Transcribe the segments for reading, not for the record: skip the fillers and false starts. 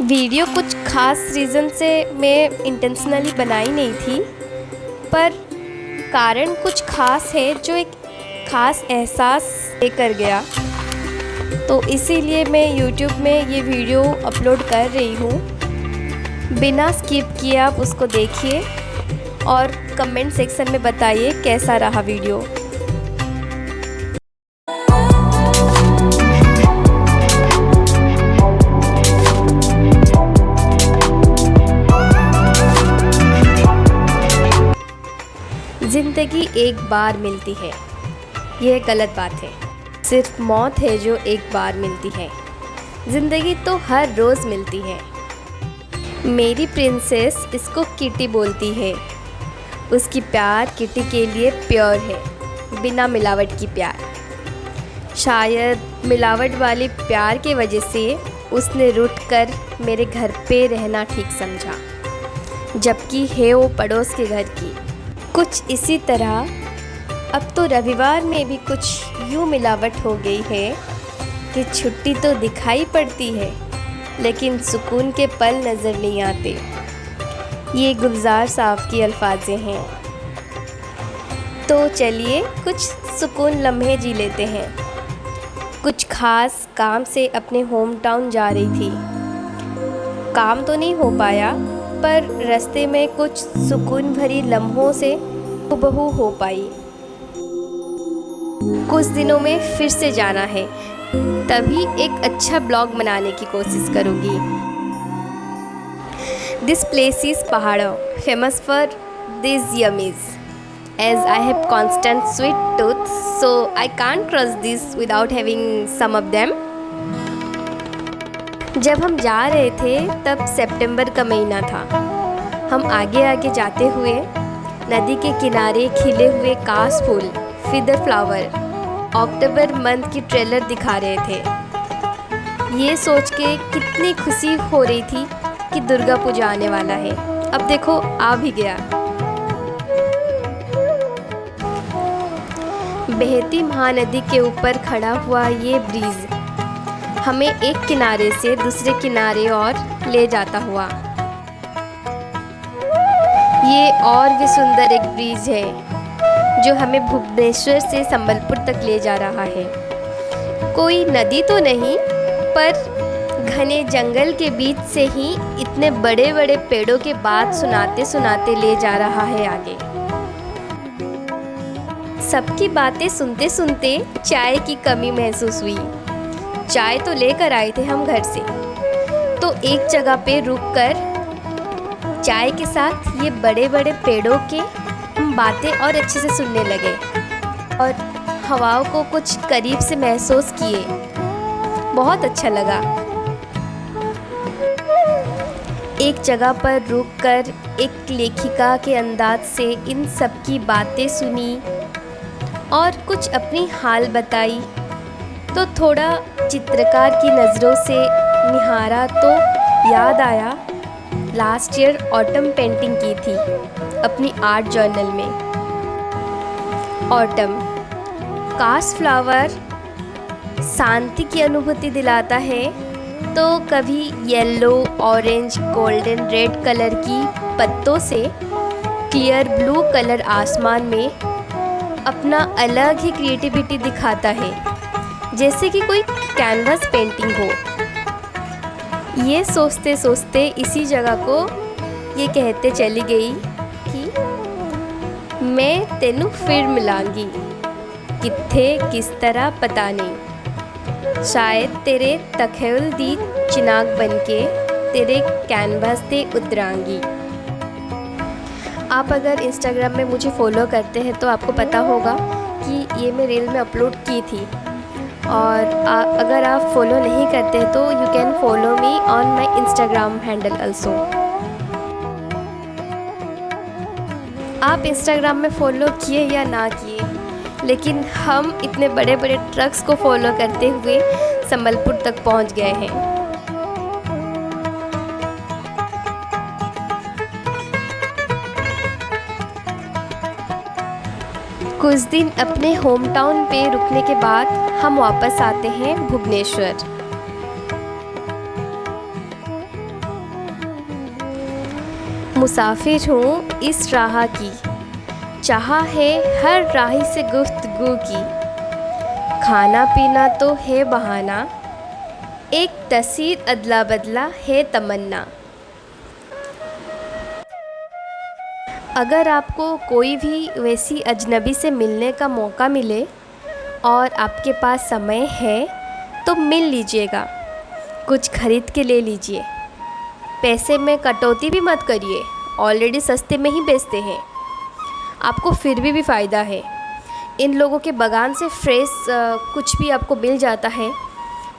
Video कुछ ख़ास reason से मैं इंटेंशनली बनाई नहीं थी, पर कारण कुछ ख़ास है जो एक ख़ास एहसास लेकर गया। तो इसीलिए मैं YouTube में ये वीडियो अपलोड कर रही हूँ। बिना स्किप किए आप उसको देखिए और कमेंट सेक्शन में बताइए कैसा रहा वीडियो। ज़िंदगी एक बार मिलती है, यह गलत बात है। सिर्फ मौत है जो एक बार मिलती है। ज़िंदगी तो हर रोज़ मिलती है। मेरी प्रिंसेस इसको किटी बोलती है। उसकी प्यार किटी के लिए प्योर है, बिना मिलावट की प्यार। शायद मिलावट वाली प्यार की वजह से उसने रूठ कर मेरे घर पे रहना ठीक समझा, जबकि है वो पड़ोस के घर की। कुछ इसी तरह अब तो रविवार में भी कुछ यूँ मिलावट हो गई है कि छुट्टी तो दिखाई पड़ती है, लेकिन सुकून के पल नज़र नहीं आते। ये गुलजार साहब की अल्फाज़ें हैं। तो चलिए कुछ सुकून लम्हे जी लेते हैं। कुछ ख़ास काम से अपने होम टाउन जा रही थी। काम तो नहीं हो पाया, पर रास्ते में कुछ सुकून भरी लम्हों से हूबहू हो पाई। कुछ दिनों में फिर से जाना है, तभी एक अच्छा ब्लॉग बनाने की कोशिश करूँगी। दिस प्लेस इज़ पहाड़ो, famous for this yummies. As I have constant sweet tooth, so I can't cross this without having some of them. जब हम जा रहे थे तब सितंबर का महीना था। हम आगे आगे जाते हुए नदी के किनारे खिले हुए कास फूल, फिदर फ्लावर, अक्टूबर मंथ की ट्रेलर दिखा रहे थे। ये सोच के कितनी खुशी हो रही थी कि दुर्गा पूजा आने वाला है। अब देखो आ भी गया। बहती महानदी के ऊपर खड़ा हुआ ये ब्रिज हमें एक किनारे से दूसरे किनारे और ले जाता हुआ। ये और भी सुंदर एक ब्रिज है जो हमें भुवनेश्वर से संबलपुर तक ले जा रहा है। कोई नदी तो नहीं, पर घने जंगल के बीच से ही इतने बड़े बड़े पेड़ों के बात सुनाते सुनाते ले जा रहा है आगे। सबकी बातें सुनते सुनते चाय की कमी महसूस हुई। चाय तो लेकर आए थे हम घर से, तो एक जगह पे रुककर चाय के साथ ये बड़े बड़े पेड़ों के हम बातें और अच्छे से सुनने लगे और हवाओं को कुछ करीब से महसूस किए। बहुत अच्छा लगा। एक जगह पर रुककर एक लेखिका के अंदाज से इन सब की बातें सुनी और कुछ अपनी हाल बताई, तो थोड़ा चित्रकार की नज़रों से निहारा तो याद आया लास्ट ईयर ऑटम पेंटिंग की थी अपनी आर्ट जर्नल में। ऑटम कास्ट फ्लावर शांति की अनुभूति दिलाता है, तो कभी yellow, orange, golden, red colour की पत्तों से क्लियर ब्लू कलर आसमान में अपना अलग ही क्रिएटिविटी दिखाता है, जैसे कि कोई कैनवस पेंटिंग हो। ये सोचते सोचते इसी जगह को ये कहते चली गई कि मैं तेनू फिर मिलांगी, कित्थे किस तरह पता नहीं। शायद तेरे तखैल दी चिनाक बनके तेरे कैनवस ते उतरांगी। आप अगर इंस्टाग्राम में मुझे फॉलो करते हैं तो आपको पता होगा कि ये मैं रील में अपलोड की थी। और अगर आप फॉलो नहीं करते तो you can follow me on my Instagram handle also. आप इंस्टाग्राम में फॉलो किए या ना किए, लेकिन हम इतने बड़े बड़े ट्रक्स को फॉलो करते हुए संबलपुर तक पहुंच गए हैं। कुछ दिन अपने होम टाउन पे रुकने के बाद हम वापस आते हैं भुवनेश्वर। मुसाफिर हूँ इस राह की, चाहा है हर राही से गुफ्तगू की। खाना पीना तो है बहाना, एक तस्वीर अदला बदला है तमन्ना। अगर आपको कोई भी वैसी अजनबी से मिलने का मौका मिले और आपके पास समय है तो मिल लीजिएगा, कुछ खरीद के ले लीजिए। पैसे में कटौती भी मत करिए, ऑलरेडी सस्ते में ही बेचते हैं, आपको फिर भी फ़ायदा है। इन लोगों के बागान से फ्रेश कुछ भी आपको मिल जाता है।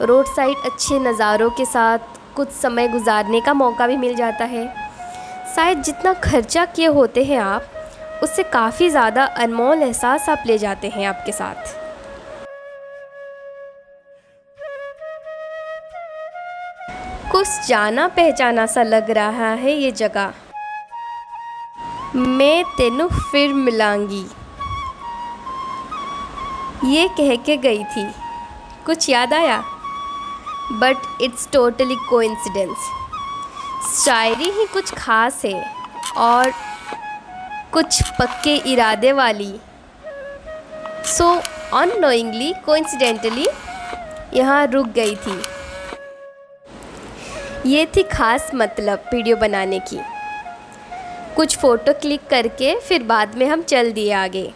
रोड साइड अच्छे नज़ारों के साथ कुछ समय गुजारने का मौका भी मिल जाता है। शायद जितना खर्चा किए होते हैं आप, उससे काफ़ी ज़्यादा अनमोल एहसास आप ले जाते हैं आपके साथ। कुछ जाना पहचाना सा लग रहा है ये जगह, मैं तेनू फिर मिलांगी, ये कह के गई थी। कुछ याद आया? But it's totally coincidence. शायरी ही कुछ ख़ास है और कुछ पक्के इरादे वाली। सो अननोइंगली कोइंसिडेंटली यहाँ रुक गई थी। ये थी ख़ास मतलब वीडियो बनाने की। कुछ फ़ोटो क्लिक करके फिर बाद में हम चल दिए आगे।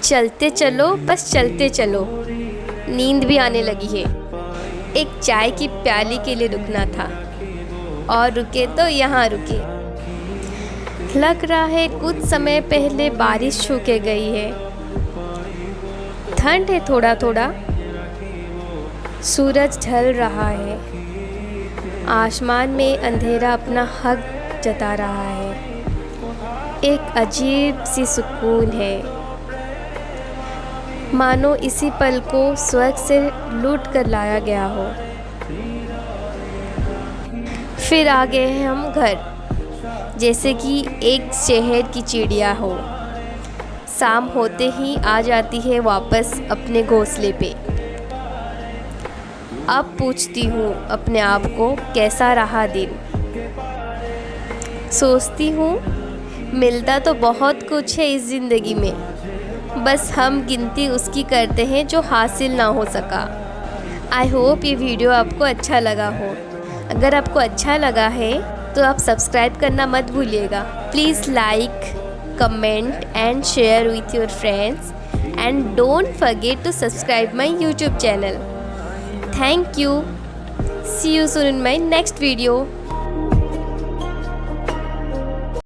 चलते चलो बस चलते चलो, नींद भी आने लगी है। एक चाय की प्याली के लिए रुकना था और रुके तो यहाँ रुके। लग रहा है कुछ समय पहले बारिश छू के गई है। ठंड है थोड़ा थोड़ा, सूरज ढल रहा है, आसमान में अंधेरा अपना हक जता रहा है। एक अजीब सी सुकून है, मानो इसी पल को स्वर्ग से लूट कर लाया गया हो। फिर आ गए हैं हम घर, जैसे कि एक शहर की चिड़िया हो, शाम होते ही आ जाती है वापस अपने घोंसले पे। अब पूछती हूँ अपने आप को कैसा रहा दिन। सोचती हूँ मिलता तो बहुत कुछ है इस ज़िंदगी में, बस हम गिनती उसकी करते हैं जो हासिल ना हो सका। आई होप ये वीडियो आपको अच्छा लगा हो। अगर आपको अच्छा लगा है तो आप सब्सक्राइब करना मत भूलिएगा। Please like, comment and share with your friends and don't forget to subscribe my YouTube channel. Thank you. See you soon in my next video.